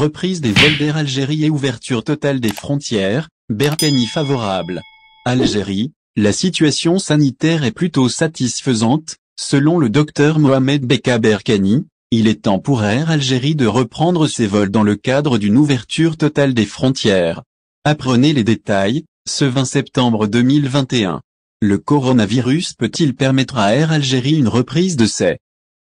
reprise des vols d'Air Algérie et ouverture totale des frontières, Berkani favorable. Algérie, la situation sanitaire est plutôt satisfaisante, selon le docteur Mohamed Beka Berkani. Il est temps pour Air Algérie de reprendre ses vols dans le cadre d'une ouverture totale des frontières. Apprenez les détails, ce 20 septembre 2021. Le coronavirus peut-il permettre à Air Algérie une reprise de ses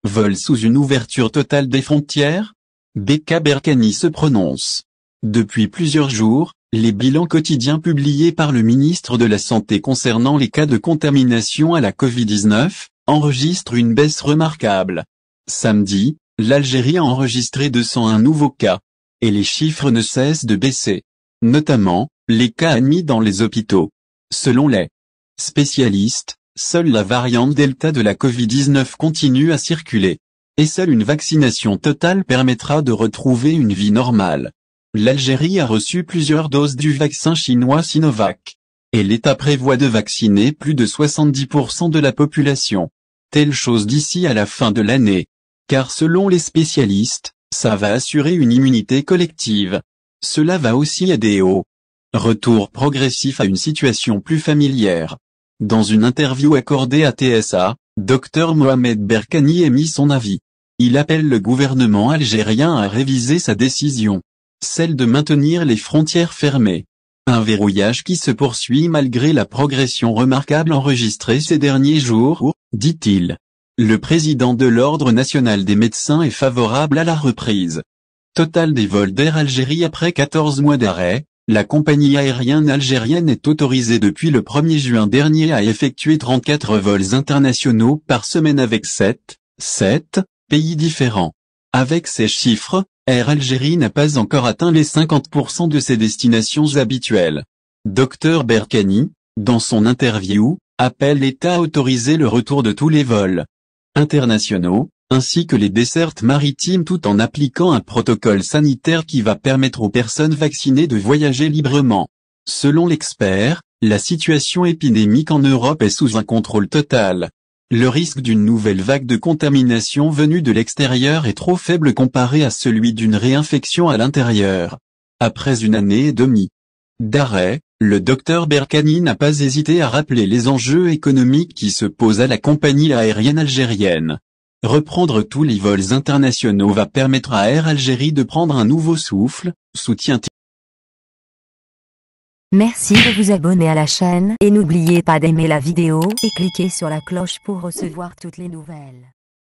vols sous une ouverture totale des frontières? Beka Berkani se prononce. Depuis plusieurs jours, les bilans quotidiens publiés par le ministre de la Santé concernant les cas de contamination à la Covid-19, enregistrent une baisse remarquable. Samedi, l'Algérie a enregistré 201 nouveaux cas. Et les chiffres ne cessent de baisser. Notamment, les cas admis dans les hôpitaux. Selon les spécialistes, seule la variante Delta de la Covid-19 continue à circuler. Et seule une vaccination totale permettra de retrouver une vie normale. L'Algérie a reçu plusieurs doses du vaccin chinois Sinovac. Et l'État prévoit de vacciner plus de 70% de la population. Telle chose d'ici à la fin de l'année. Car selon les spécialistes, ça va assurer une immunité collective. Cela va aussi aider au retour progressif à une situation plus familière. Dans une interview accordée à TSA, Dr Mohamed Berkani émit son avis. Il appelle le gouvernement algérien à réviser sa décision. Celle de maintenir les frontières fermées. Un verrouillage qui se poursuit malgré la progression remarquable enregistrée ces derniers jours, dit-il. Le président de l'Ordre national des médecins est favorable à la reprise totale des vols d'Air Algérie après 14 mois d'arrêt. La compagnie aérienne algérienne est autorisée depuis le 1er juin dernier à effectuer 34 vols internationaux par semaine avec 7 pays différents. Avec ces chiffres, Air Algérie n'a pas encore atteint les 50% de ses destinations habituelles. Dr Berkani, dans son interview, appelle l'État à autoriser le retour de tous les vols internationaux, ainsi que les dessertes maritimes tout en appliquant un protocole sanitaire qui va permettre aux personnes vaccinées de voyager librement. Selon l'expert, la situation épidémique en Europe est sous un contrôle total. Le risque d'une nouvelle vague de contamination venue de l'extérieur est trop faible comparé à celui d'une réinfection à l'intérieur. Après une année et demie d'arrêt, le docteur Berkani n'a pas hésité à rappeler les enjeux économiques qui se posent à la compagnie aérienne algérienne. Reprendre tous les vols internationaux va permettre à Air Algérie de prendre un nouveau souffle, soutient-il. Merci de vous abonner à la chaîne et n'oubliez pas d'aimer la vidéo et cliquer sur la cloche pour recevoir toutes les nouvelles.